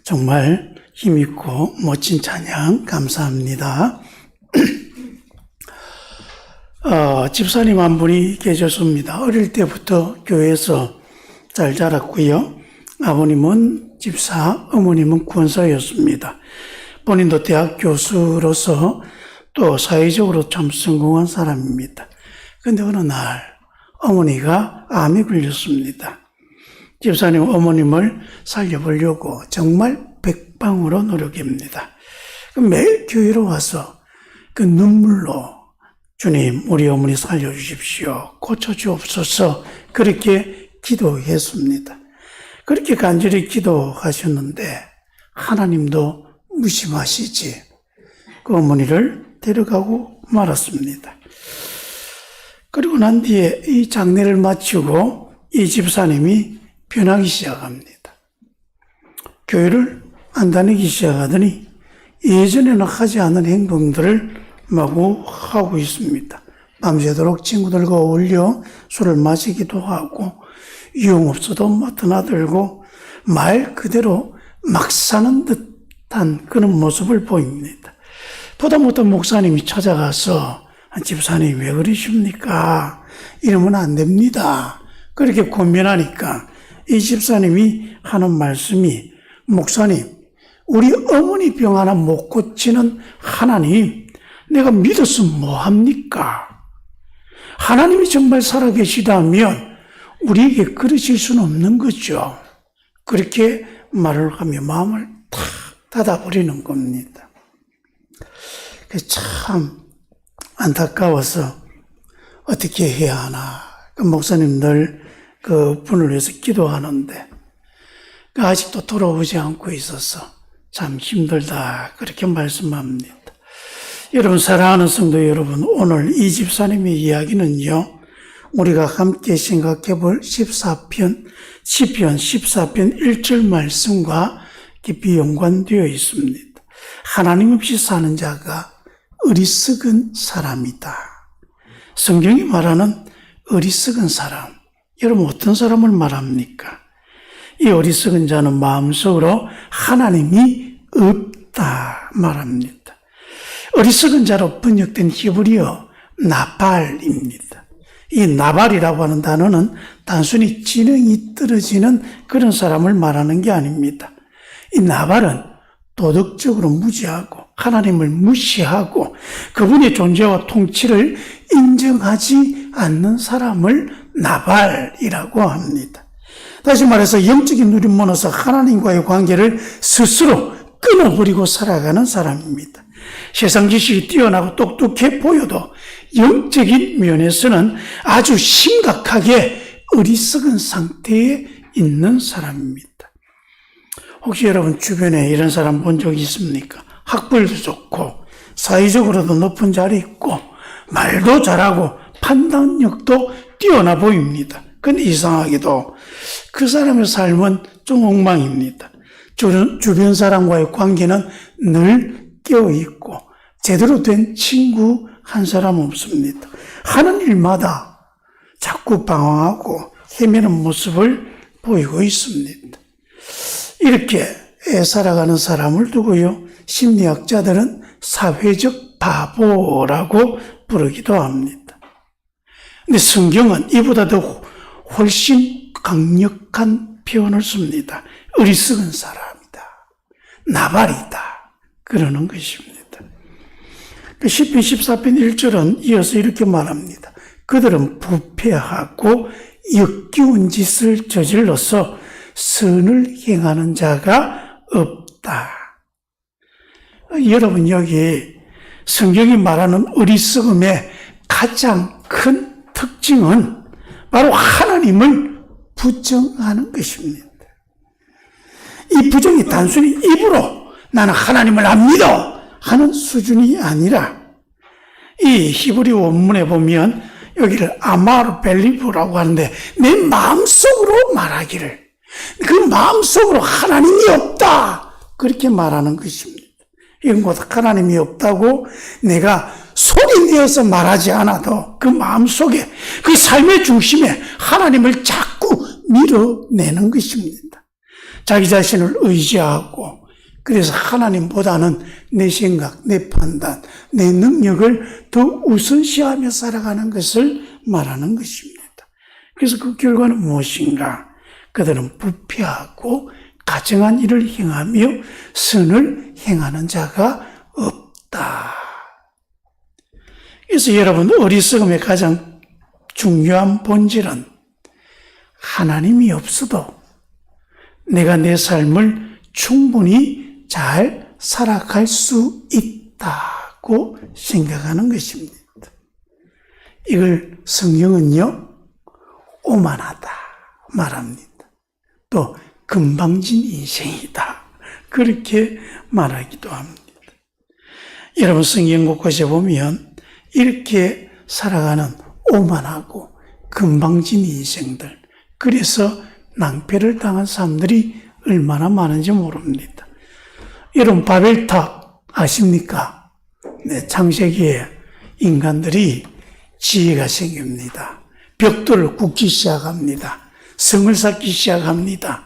정말 힘있고 멋진 찬양 감사합니다. 집사님 한 분이 계셨습니다. 어릴 때부터 교회에서 잘 자랐고요. 아버님은 집사, 어머님은 권사였습니다. 본인도 대학 교수로서 또 사회적으로 참 성공한 사람입니다. 그런데 어느 날 어머니가 암에 걸렸습니다. 집사님 어머님을 살려보려고 정말 백방으로 노력합니다. 매일 교회로 와서 그 눈물로 주님 우리 어머니 살려주십시오. 고쳐주옵소서 그렇게 기도했습니다. 그렇게 간절히 기도하셨는데 하나님도 무심하시지 그 어머니를 데려가고 말았습니다. 그리고 난 뒤에 이 장례를 마치고 이 집사님이 변하기 시작합니다. 교회를 안 다니기 시작하더니 예전에는 하지 않은 행동들을 마구 하고 있습니다. 밤새도록 친구들과 어울려 술을 마시기도 하고 유흥업소도 드나들고 말 그대로 막 사는 듯한 그런 모습을 보입니다. 보다 못한 목사님이 찾아가서 집사님 왜 그러십니까? 이러면 안 됩니다. 그렇게 권면하니까 이 집사님이 하는 말씀이 목사님 우리 어머니 병 하나 못 고치는 하나님 내가 믿었으면 뭐합니까? 하나님이 정말 살아계시다면 우리에게 그러실 수는 없는 거죠. 그렇게 말을 하며 마음을 탁 닫아버리는 겁니다. 참 안타까워서 어떻게 해야 하나. 그 목사님 늘 그 분을 위해서 기도하는데 아직도 돌아오지 않고 있어서 참 힘들다 그렇게 말씀합니다. 여러분 사랑하는 성도 여러분 오늘 이 집사님의 이야기는요. 우리가 함께 생각해 볼 시편 14편 1절 말씀과 깊이 연관되어 있습니다. 하나님 없이 사는 자가 어리석은 사람이다. 성경이 말하는 어리석은 사람. 여러분 어떤 사람을 말합니까? 이 어리석은 자는 마음속으로 하나님이 없다 말합니다. 어리석은 자로 번역된 히브리어 나발입니다. 이 나발이라고 하는 단어는 단순히 지능이 떨어지는 그런 사람을 말하는 게 아닙니다. 이 나발은 도덕적으로 무지하고 하나님을 무시하고 그분의 존재와 통치를 인정하지 않는 사람을 나발이라고 합니다. 다시 말해서 영적인 누림문에서 하나님과의 관계를 스스로 끊어버리고 살아가는 사람입니다. 세상 지식이 뛰어나고 똑똑해 보여도 영적인 면에서는 아주 심각하게 어리석은 상태에 있는 사람입니다. 혹시 여러분 주변에 이런 사람 본 적 있습니까? 학벌도 좋고 사회적으로도 높은 자리 있고 말도 잘하고 판단력도 뛰어나 보입니다. 근데 이상하게도 그 사람의 삶은 좀 엉망입니다. 주변 사람과의 관계는 늘 깨어있고 제대로 된 친구 한 사람 없습니다. 하는 일마다 자꾸 방황하고 헤매는 모습을 보이고 있습니다. 이렇게 살아가는 사람을 두고요. 심리학자들은 사회적 바보라고 부르기도 합니다. 근데 성경은 이보다 더 훨씬 강력한 표현을 씁니다. 어리석은 사람이다. 나발이다. 그러는 것입니다. 시편 14편 1절은 이어서 이렇게 말합니다. 그들은 부패하고 역겨운 짓을 저질러서 선을 행하는 자가 없다. 여러분 여기 성경이 말하는 어리석음의 가장 큰 특징은 바로 하나님을 부정하는 것입니다. 이 부정이 단순히 입으로 나는 하나님을 안 믿어 하는 수준이 아니라 이 히브리 원문에 보면 여기를 아마르 벨리브라고 하는데 내 마음속으로 말하기를 그 마음속으로 하나님이 없다 그렇게 말하는 것입니다. 이건 곧 하나님이 없다고 내가 소리 내어서 말하지 않아도 그 마음속에 그 삶의 중심에 하나님을 자꾸 밀어내는 것입니다. 자기 자신을 의지하고 그래서 하나님보다는 내 생각, 내 판단, 내 능력을 더 우선시하며 살아가는 것을 말하는 것입니다. 그래서 그 결과는 무엇인가? 그들은 부패하고 가증한 일을 행하며 선을 행하는 자가 없다. 그래서 여러분, 어리석음의 가장 중요한 본질은 하나님이 없어도 내가 내 삶을 충분히 잘 살아갈 수 있다고 생각하는 것입니다. 이걸 성경은요, 오만하다 말합니다. 또 금방진 인생이다 그렇게 말하기도 합니다. 여러분, 성경 곳곳에 보면 이렇게 살아가는 오만하고 금방진 인생들, 그래서 낭패를 당한 사람들이 얼마나 많은지 모릅니다. 여러분, 바벨탑 아십니까? 네, 창세기에 인간들이 지혜가 생깁니다. 벽돌을 굽기 시작합니다. 성을 쌓기 시작합니다.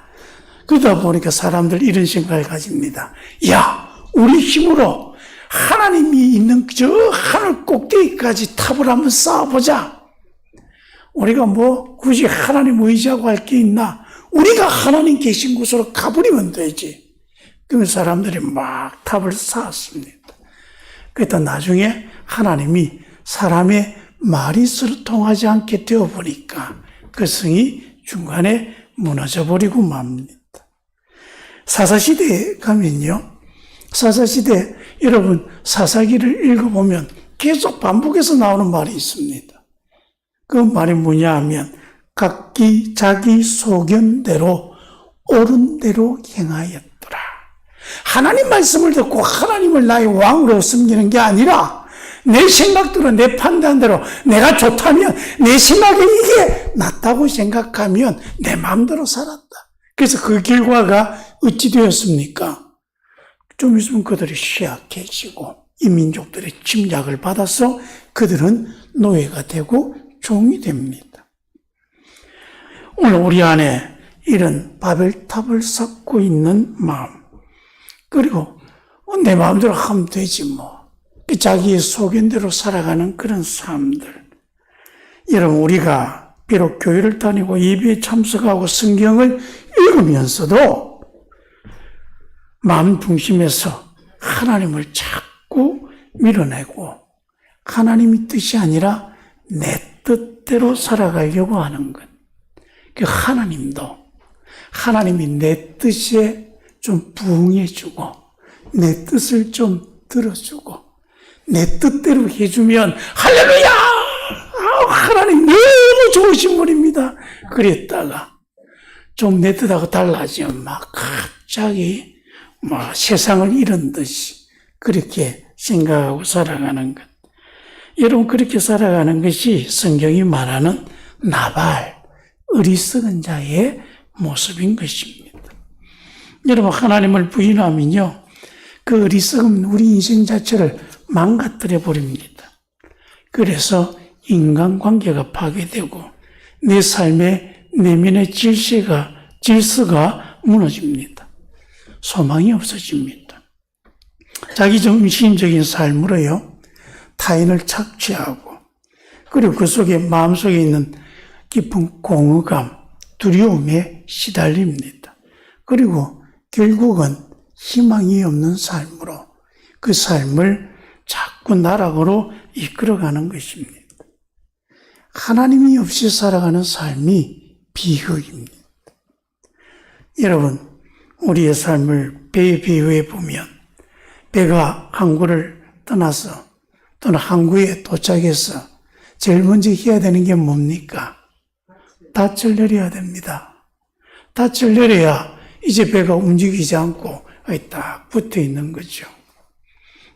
그러다 보니까 사람들 이런 생각을 가집니다. 야, 우리 힘으로 하나님이 있는 저 하늘 꼭대기까지 탑을 한번 쌓아보자. 우리가 뭐 굳이 하나님 의지하고 할 게 있나? 우리가 하나님 계신 곳으로 가버리면 되지. 그러면 사람들이 막 탑을 쌓았습니다. 그러다 나중에 하나님이 사람의 말이 서로 통하지 않게 되어보니까 그 성이 중간에 무너져버리고 맙니다. 사사시대에 가면요, 사사시대 여러분 사사기를 읽어보면 계속 반복해서 나오는 말이 있습니다. 그 말이 뭐냐 하면 각기 자기 소견대로 옳은 대로 행하였더라. 하나님 말씀을 듣고 하나님을 나의 왕으로 섬기는 게 아니라 내 생각대로 내 판단대로 내가 좋다면 내 생각에 이게 낫다고 생각하면 내 마음대로 살았다. 그래서 그 결과가 어찌 되었습니까? 좀 있으면 그들이 쇠약해지고 이 민족들의 침략을 받아서 그들은 노예가 되고 종이 됩니다. 오늘 우리 안에 이런 바벨탑을 쌓고 있는 마음, 그리고 내 마음대로 하면 되지 뭐, 자기의 소견대로 살아가는 그런 삶들. 여러분, 우리가 비록 교회를 다니고 예배에 참석하고 성경을 읽으면서도 마음 중심에서 하나님을 자꾸 밀어내고 하나님의 뜻이 아니라 내 뜻대로 살아가려고 하는 것. 그 하나님도 하나님이 내 뜻에 좀 부응해주고 내 뜻을 좀 들어주고 내 뜻대로 해주면 할렐루야! 하나님 너무 좋으신 분입니다. 그랬다가 좀 내 뜻하고 달라지면 막 갑자기 막 세상을 잃은 듯이 그렇게 생각하고 살아가는 것. 여러분, 그렇게 살아가는 것이 성경이 말하는 나발, 어리석은 자의 모습인 것입니다. 여러분, 하나님을 부인하면요, 그 어리석은 우리 인생 자체를 망가뜨려 버립니다. 그래서 인간관계가 파괴되고 내 삶의 내면의 질서가 무너집니다. 소망이 없어집니다. 자기 중심적인 삶으로요, 타인을 착취하고, 그리고 그 속에 마음속에 있는 깊은 공허감, 두려움에 시달립니다. 그리고 결국은 희망이 없는 삶으로 그 삶을 자꾸 나락으로 이끌어가는 것입니다. 하나님이 없이 살아가는 삶이 비극입니다. 여러분, 우리의 삶을 배에 비유해 보면 배가 항구를 떠나서 또는 항구에 도착해서 제일 먼저 해야 되는 게 뭡니까? 닻을 내려야 됩니다. 닻을 내려야 이제 배가 움직이지 않고 딱 붙어 있는 거죠.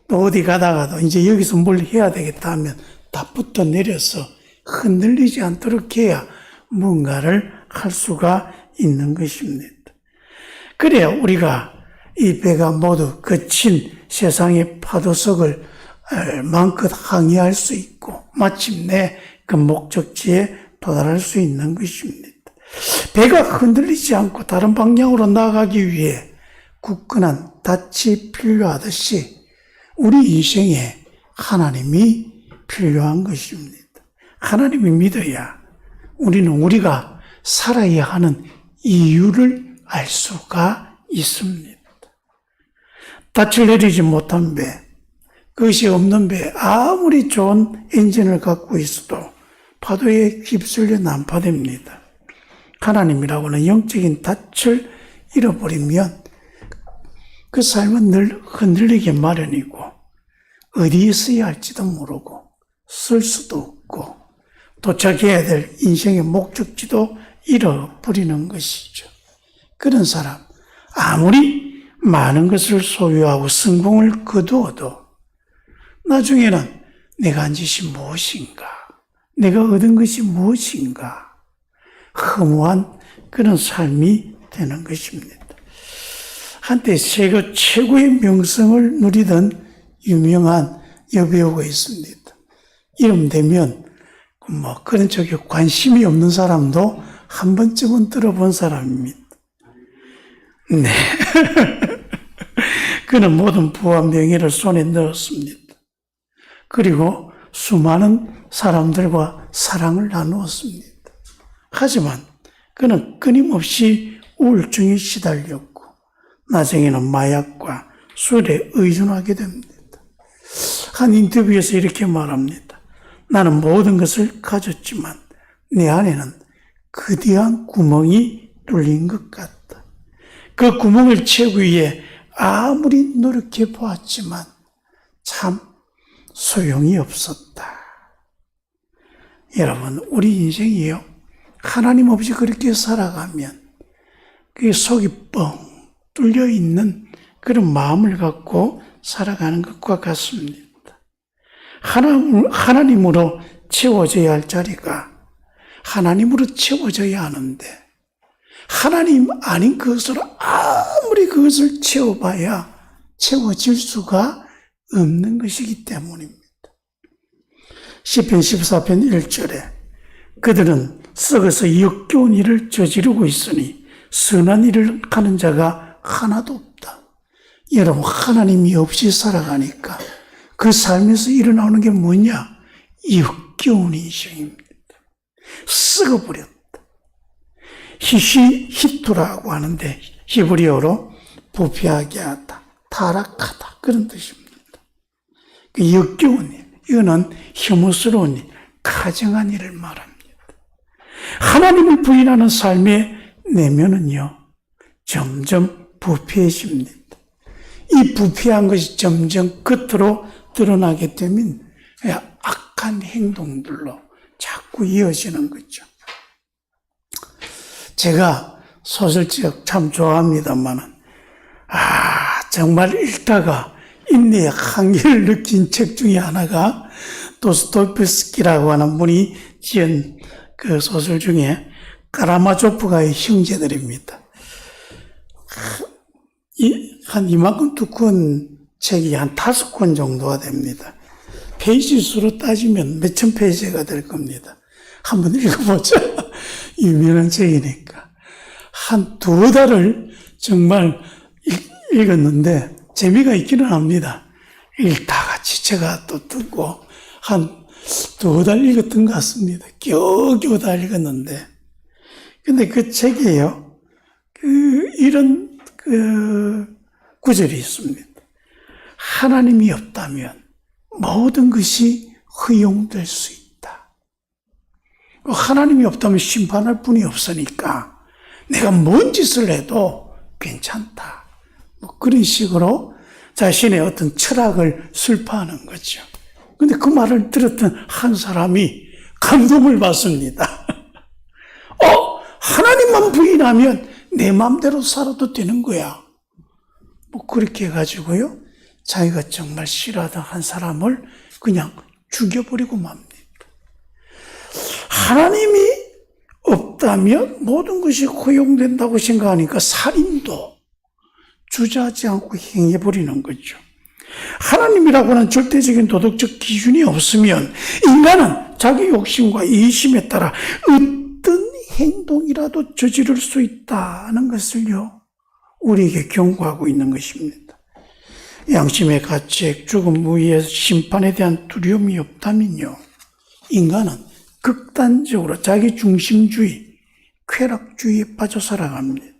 또 어디 가다가도 이제 여기서 뭘 해야 되겠다 하면 다 붙어 내려서 흔들리지 않도록 해야 뭔가를 할 수가 있는 것입니다. 그래야 우리가 이 배가 모두 거친 세상의 파도 속을 마음껏 항해할 수 있고 마침내 그 목적지에 도달할 수 있는 것입니다. 배가 흔들리지 않고 다른 방향으로 나가기 위해 굳건한 닻이 필요하듯이 우리 인생에 하나님이 필요한 것입니다. 하나님이 믿어야 우리는 우리가 살아야 하는 이유를 알 수가 있습니다. 닻을 내리지 못한 배, 그것이 없는 배, 아무리 좋은 엔진을 갖고 있어도 파도에 휩쓸려 난파됩니다. 하나님이라고는 영적인 닻을 잃어버리면 그 삶은 늘 흔들리게 마련이고 어디에 써야 할지도 모르고 쓸 수도 없고 도착해야 될 인생의 목적지도 잃어버리는 것이죠. 그런 사람, 아무리 많은 것을 소유하고 성공을 거두어도 나중에는 내가 한 짓이 무엇인가, 내가 얻은 것이 무엇인가, 허무한 그런 삶이 되는 것입니다. 한때 세계 최고의 명성을 누리던 유명한 여배우가 있습니다. 이름 되면 그런 쪽에 관심이 없는 사람도 한 번쯤은 들어본 사람입니다. 네. 그는 모든 부와 명예를 손에 넣었습니다. 그리고 수많은 사람들과 사랑을 나누었습니다. 하지만 그는 끊임없이 우울증에 시달렸고 나중에는 마약과 술에 의존하게 됩니다. 한 인터뷰에서 이렇게 말합니다. 나는 모든 것을 가졌지만 내 안에는 거대한 구멍이 뚫린 것 같다. 그 구멍을 채우기 위해 아무리 노력해 보았지만 참 소용이 없었다. 여러분, 우리 인생이요, 하나님 없이 그렇게 살아가면 그 속이 뻥 뚫려 있는 그런 마음을 갖고 살아가는 것과 같습니다. 하나님으로 채워져야 할 자리가 하나님으로 채워져야 하는데 하나님 아닌 것으로 아무리 그것을 채워봐야 채워질 수가 없는 것이기 때문입니다. 시편 14편 1절에 그들은 썩어서 역겨운 일을 저지르고 있으니 선한 일을 하는 자가 하나도 없다. 여러분, 하나님이 없이 살아가니까 그 삶에서 일어나는 게 뭐냐? 역겨운 인생입니다. 썩어버렸다. 히투라고 하는데 히브리어로 부패하게 하다, 타락하다, 그런 뜻입니다. 그 역겨운 일, 이거는 혐오스러운 일, 가증한 일을 말합니다. 하나님을 부인하는 삶의 내면은요, 점점 부패해집니다. 이 부패한 것이 점점 끝으로 드러나게 되면 악한 행동들로 자꾸 이어지는 거죠. 제가 소설책 참 좋아합니다만은, 정말 읽다가 인내의 한계를 느낀 책 중에 하나가 도스토옙스키라고 하는 분이 지은 그 소설 중에 카라마조프가의 형제들입니다. 한 이만큼 두꺼운 책이 한 5권 정도가 됩니다. 페이지 수로 따지면 몇천 페이지가 될 겁니다. 한번 읽어보자. 유명한 책이니까. 한 2달을 정말 읽었는데 재미가 있기는 합니다. 읽다가 지체가 또 뜨고 한 2달 읽었던 것 같습니다. 겨우겨우 다 읽었는데. 근데 그 책에요, 이런 구절이 있습니다. 하나님이 없다면 모든 것이 허용될 수 있다. 하나님이 없다면 심판할 분이 없으니까 내가 뭔 짓을 해도 괜찮다. 그런 식으로 자신의 어떤 철학을 설파하는 거죠. 근데 그 말을 들었던 한 사람이 감동을 받습니다. 하나님만 부인하면 내 마음대로 살아도 되는 거야. 그렇게 해가지고요, 자기가 정말 싫어하던 한 사람을 그냥 죽여버리고 맙니다. 하나님이 없다면 모든 것이 허용된다고 생각하니까 살인도 주저하지 않고 행해버리는 거죠. 하나님이라고 하는 절대적인 도덕적 기준이 없으면 인간은 자기 욕심과 이심에 따라 어떤 행동이라도 저지를 수 있다는 것을요, 우리에게 경고하고 있는 것입니다. 양심의 가책, 죽음 위에 심판에 대한 두려움이 없다면요, 인간은 극단적으로 자기 중심주의, 쾌락주의에 빠져 살아갑니다.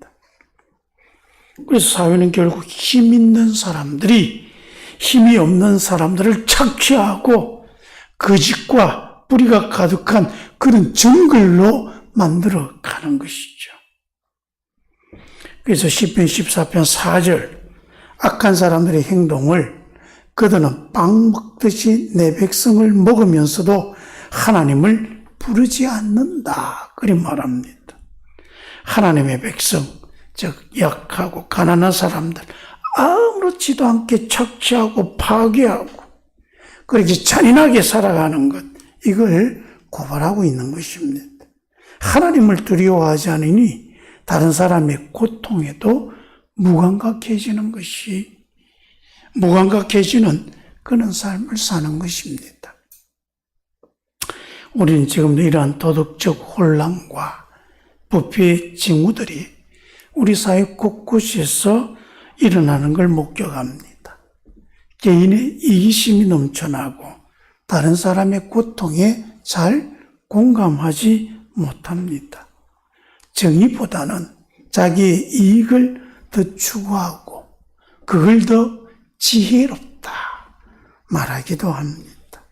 그래서 사회는 결국 힘 있는 사람들이 힘이 없는 사람들을 착취하고 거짓과 뿌리가 가득한 그런 정글로 만들어 가는 것이죠. 그래서 시편 14편 4절, 악한 사람들의 행동을 그들은 빵 먹듯이 내 백성을 먹으면서도 하나님을 부르지 않는다, 그리 말합니다. 하나님의 백성, 즉 약하고 가난한 사람들, 아무렇지도 않게 착취하고 파괴하고 그렇게 잔인하게 살아가는 것, 이걸 고발하고 있는 것입니다. 하나님을 두려워하지 않으니 다른 사람의 고통에도 무감각해지는 그런 삶을 사는 것입니다. 우리는 지금도 이러한 도덕적 혼란과 부패의 징후들이 우리 사회 곳곳에서 일어나는 걸 목격합니다. 개인의 이기심이 넘쳐나고 다른 사람의 고통에 잘 공감하지 못합니다. 정의보다는 자기의 이익을 더 추구하고 그걸 더 지혜롭다 말하기도 합니다.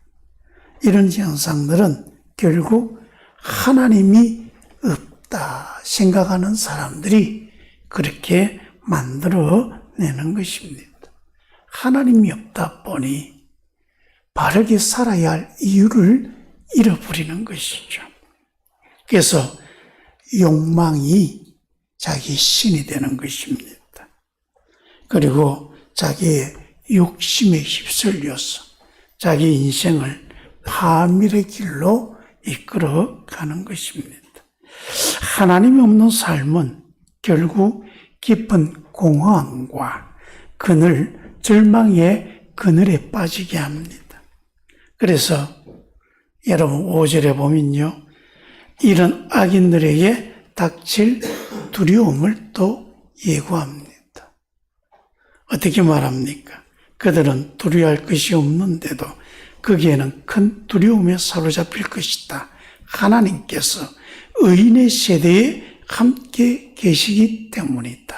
이런 현상들은 결국 하나님이 없다 생각하는 사람들이 그렇게 만들어내는 것입니다. 하나님이 없다 보니 바르게 살아야 할 이유를 잃어버리는 것이죠. 그래서 욕망이 자기 신이 되는 것입니다. 그리고 자기의 욕심에 휩쓸려서 자기 인생을 파멸의 길로 이끌어가는 것입니다. 하나님이 없는 삶은 결국 깊은 공허함과 절망의 그늘에 빠지게 합니다. 그래서 여러분 5절에 보면요, 이런 악인들에게 닥칠 두려움을 또 예고합니다. 어떻게 말합니까? 그들은 두려워할 것이 없는데도 거기에는 큰 두려움에 사로잡힐 것이다. 하나님께서 의인의 세대에 함께 계시기 때문이다.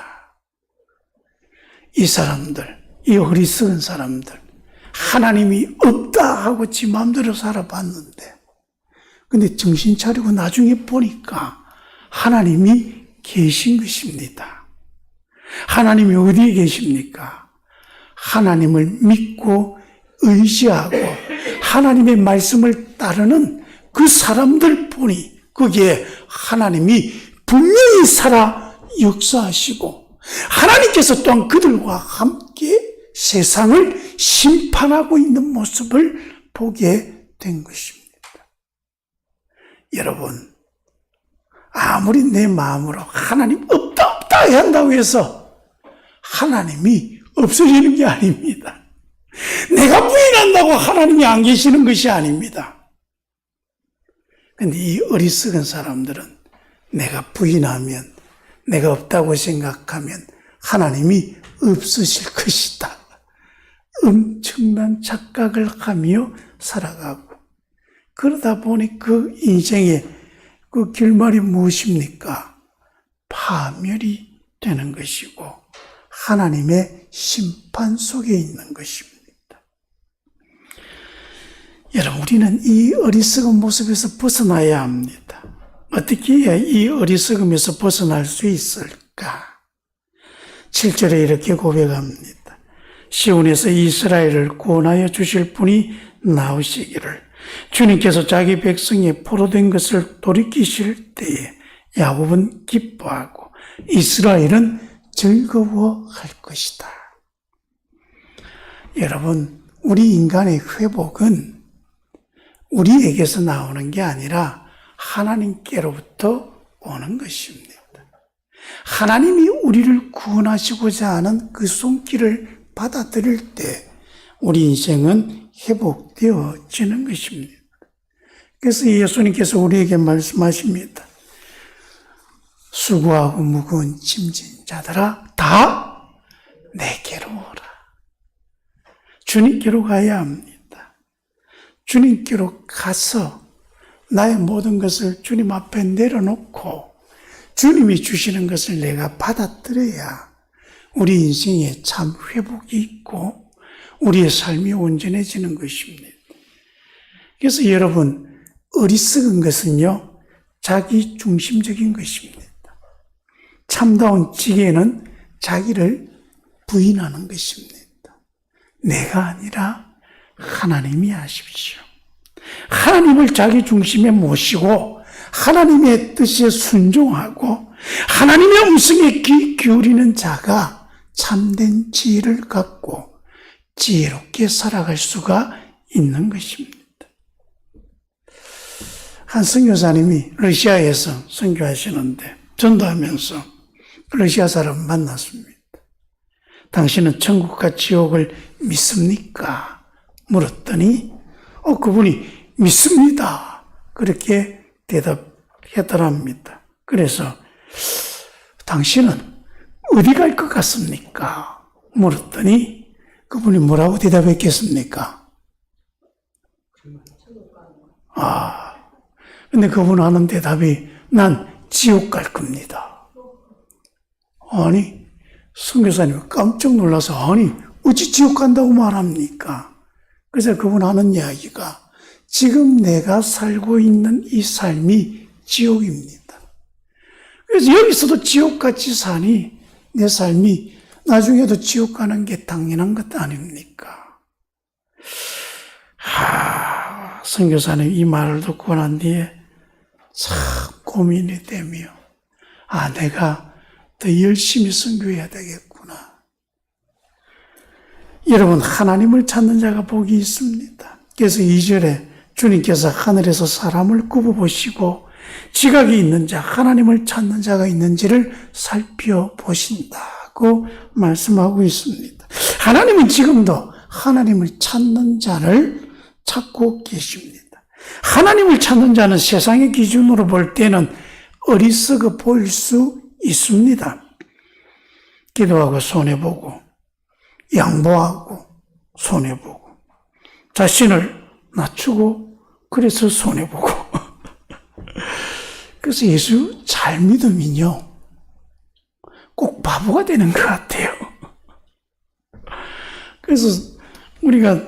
이 사람들, 이 어리석은 사람들, 하나님이 없다 하고 지 마음대로 살아봤는데, 근데 정신 차리고 나중에 보니까 하나님이 계신 것입니다. 하나님이 어디에 계십니까? 하나님을 믿고 의지하고 하나님의 말씀을 따르는 그 사람들 보니 거기에 하나님이 분명히 살아 역사하시고 하나님께서 또한 그들과 함께 세상을 심판하고 있는 모습을 보게 된 것입니다. 여러분, 아무리 내 마음으로 하나님 없다 해야 한다고 해서 하나님이 없어지는 게 아닙니다. 내가 부인한다고 하나님이 안 계시는 것이 아닙니다. 근데 이 어리석은 사람들은 내가 부인하면, 내가 없다고 생각하면 하나님이 없으실 것이다. 엄청난 착각을 하며 살아가고, 그러다 보니 그 인생의 그 결말이 무엇입니까? 파멸이 되는 것이고 하나님의 심판 속에 있는 것입니다. 여러분, 우리는 이 어리석은 모습에서 벗어나야 합니다. 어떻게 해야 이 어리석음에서 벗어날 수 있을까? 7절에 이렇게 고백합니다. 시온에서 이스라엘을 구원하여 주실 분이 나오시기를, 주님께서 자기 백성의 포로된 것을 돌이키실 때에 야곱은 기뻐하고 이스라엘은 즐거워할 것이다. 여러분, 우리 인간의 회복은 우리에게서 나오는 게 아니라 하나님께로부터 오는 것입니다. 하나님이 우리를 구원하시고자 하는 그 손길을 받아들일 때 우리 인생은 회복되어지는 것입니다. 그래서 예수님께서 우리에게 말씀하십니다. 수고하고 무거운 짐진 자들아 다 다 내게로 오라. 주님께로 가야 합니다. 주님께로 가서 나의 모든 것을 주님 앞에 내려놓고 주님이 주시는 것을 내가 받아들여야 우리 인생에 참 회복이 있고 우리의 삶이 온전해지는 것입니다. 그래서 여러분, 어리석은 것은요, 자기 중심적인 것입니다. 참다운 지혜는 자기를 부인하는 것입니다. 내가 아니라 하나님이 하십시오. 하나님을 자기 중심에 모시고 하나님의 뜻에 순종하고 하나님의 음성에 귀 기울이는 자가 참된 지혜를 갖고 지혜롭게 살아갈 수가 있는 것입니다. 한 선교사님이 러시아에서 선교하시는데 전도하면서 러시아 사람 만났습니다. 당신은 천국과 지옥을 믿습니까? 물었더니 그분이 믿습니다. 그렇게 대답했더랍니다. 그래서 당신은 어디 갈 것 같습니까? 물었더니 그분이 뭐라고 대답했겠습니까? 근데 그분 하는 대답이 난 지옥 갈 겁니다. 아니, 선교사님 깜짝 놀라서 어찌 지옥 간다고 말합니까? 그래서 그분 하는 이야기가 지금 내가 살고 있는 이 삶이 지옥입니다. 그래서 여기서도 지옥같이 사니 내 삶이 나중에도 지옥 가는 게 당연한 것 아닙니까? 선교사님 이 말을 듣고 난 뒤에 참 고민이 되며 내가 더 열심히 선교해야 되겠구나. 여러분, 하나님을 찾는 자가 복이 있습니다. 그래서 2절에 주님께서 하늘에서 사람을 굽어보시고 지각이 있는 자, 하나님을 찾는 자가 있는지를 살펴보신다고 말씀하고 있습니다. 하나님은 지금도 하나님을 찾는 자를 찾고 계십니다. 하나님을 찾는 자는 세상의 기준으로 볼 때는 어리석어 보일 수 있습니다. 기도하고 손해보고 양보하고 손해보고 자신을 낮추고 그래서 손해보고 그래서 예수 잘 믿으면요 꼭 바보가 되는 것 같아요. 그래서 우리가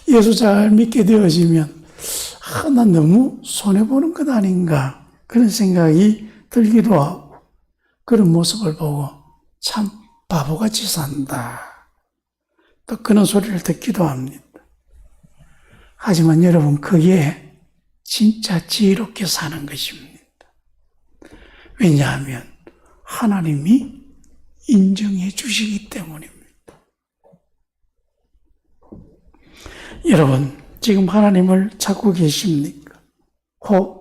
예수 잘 믿게 되어지면 난 너무 손해보는 것 아닌가 그런 생각이 들기도 하고 그런 모습을 보고 참 바보같이 산다. 또 그런 소리를 듣기도 합니다. 하지만 여러분, 그게 진짜 지혜롭게 사는 것입니다. 왜냐하면 하나님이 인정해 주시기 때문입니다. 여러분, 지금 하나님을 찾고 계십니까? 혹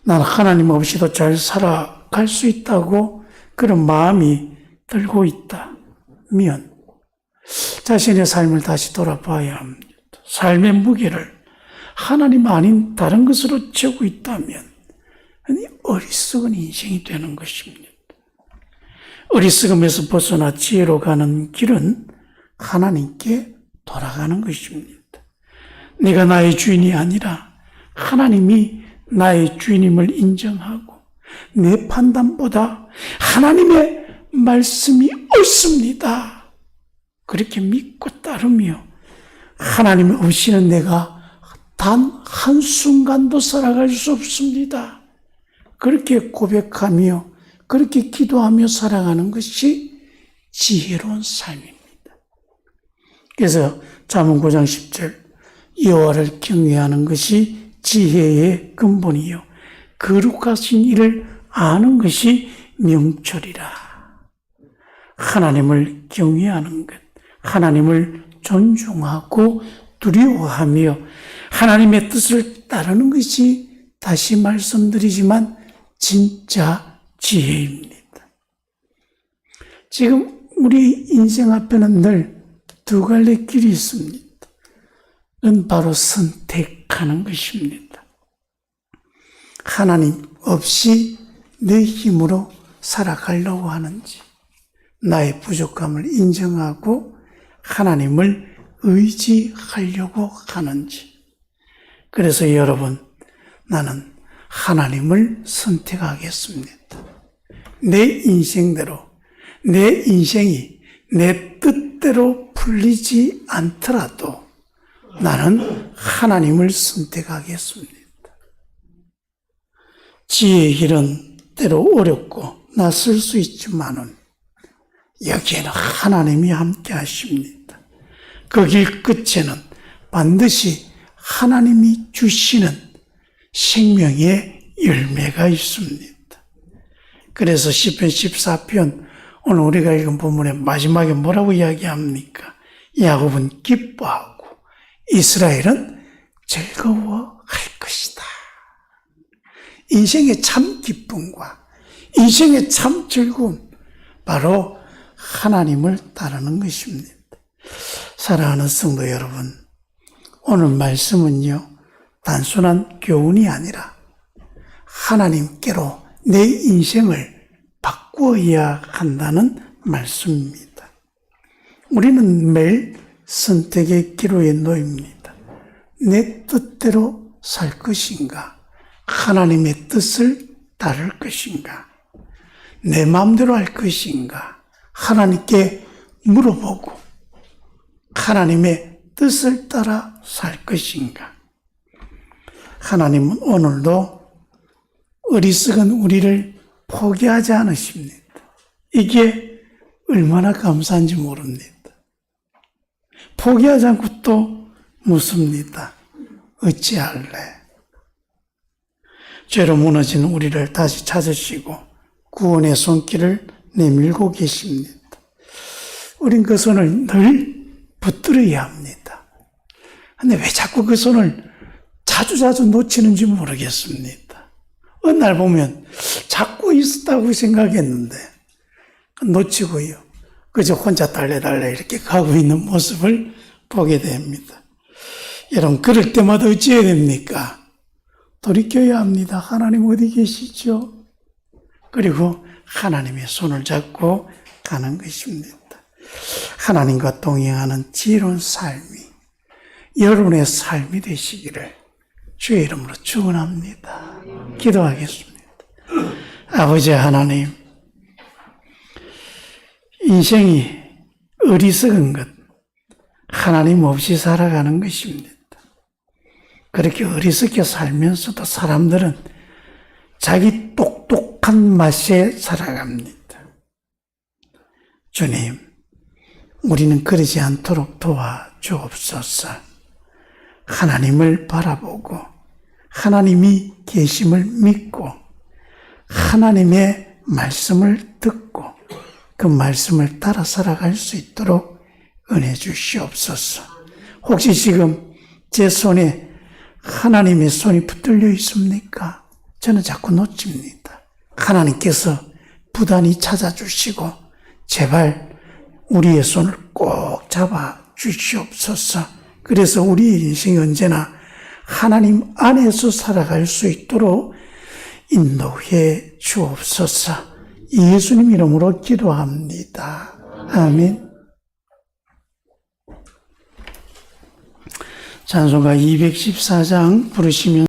난 하나님 없이도 잘 살아갈 수 있다고 그런 마음이 들고 있다면 자신의 삶을 다시 돌아봐야 합니다. 삶의 무게를 하나님 아닌 다른 것으로 채우고 있다면 어리석은 인생이 되는 것입니다. 어리석음에서 벗어나 지혜로 가는 길은 하나님께 돌아가는 것입니다. 내가 나의 주인이 아니라 하나님이 나의 주인임을 인정하고 내 판단보다 하나님의 말씀이 옳습니다. 그렇게 믿고 따르며 하나님 없이는 내가 단 한순간도 살아갈 수 없습니다. 그렇게 고백하며 그렇게 기도하며 살아가는 것이 지혜로운 삶입니다. 그래서 잠언 9장 10절 여호와를 경외하는 것이 지혜의 근본이요 거룩하신 이를 아는 것이 명철이라. 하나님을 경외하는 것, 하나님을 존중하고 두려워하며 하나님의 뜻을 따르는 것이 다시 말씀드리지만 진짜 지혜입니다. 지금 우리 인생 앞에는 늘 두 갈래 길이 있습니다. 그건 바로 선택하는 것입니다. 하나님 없이 내 힘으로 살아가려고 하는지 나의 부족함을 인정하고 하나님을 의지하려고 하는지. 그래서 여러분, 나는 하나님을 선택하겠습니다. 내 인생대로, 내 인생이 내 뜻대로 풀리지 않더라도 나는 하나님을 선택하겠습니다. 지혜의 길은 때로 어렵고 낯설 수 있지만은 여기에는 하나님이 함께 하십니다. 그 길 끝에는 반드시 하나님이 주시는 생명의 열매가 있습니다. 그래서 시편 14편 오늘 우리가 읽은 본문의 마지막에 뭐라고 이야기합니까? 야곱은 기뻐하고 이스라엘은 즐거워할 것이다. 인생의 참 기쁨과 인생의 참 즐거움, 바로 하나님을 따르는 것입니다. 사랑하는 성도 여러분, 오늘 말씀은요, 단순한 교훈이 아니라 하나님께로 내 인생을 바꾸어야 한다는 말씀입니다. 우리는 매일 선택의 기로에 놓입니다. 내 뜻대로 살 것인가? 하나님의 뜻을 따를 것인가? 내 마음대로 할 것인가? 하나님께 물어보고 하나님의 뜻을 따라 살 것인가? 하나님은 오늘도 어리석은 우리를 포기하지 않으십니다. 이게 얼마나 감사한지 모릅니다. 포기하지 않고 또 묻습니다. 어찌할래? 죄로 무너진 우리를 다시 찾으시고 구원의 손길을 내밀고 계십니다. 우린 그 손을 늘 붙들어야 합니다. 근데 왜 자꾸 그 손을 자주 놓치는지 모르겠습니다. 어느 날 보면 자꾸 있었다고 생각했는데 놓치고요. 그저 혼자 달래 이렇게 가고 있는 모습을 보게 됩니다. 여러분, 그럴 때마다 어찌해야 됩니까? 돌이켜야 합니다. 하나님 어디 계시죠? 그리고 하나님의 손을 잡고 가는 것입니다. 하나님과 동행하는 지혜로운 삶이 여러분의 삶이 되시기를 주의 이름으로 축원합니다. 기도하겠습니다. 아버지 하나님, 인생이 어리석은 것, 하나님 없이 살아가는 것입니다. 그렇게 어리석게 살면서도 사람들은 자기 똑똑한 맛에 살아갑니다. 주님, 우리는 그러지 않도록 도와주옵소서. 하나님을 바라보고 하나님이 계심을 믿고 하나님의 말씀을 듣고 그 말씀을 따라 살아갈 수 있도록 은혜 주시옵소서. 혹시 지금 제 손에 하나님의 손이 붙들려 있습니까? 저는 자꾸 놓칩니다. 하나님께서 부단히 찾아주시고 제발 우리의 손을 꼭 잡아 주시옵소서. 그래서 우리의 인생이 언제나 하나님 안에서 살아갈 수 있도록 인도해 주옵소서. 예수님 이름으로 기도합니다. 아멘. 찬송가 214장 부르시면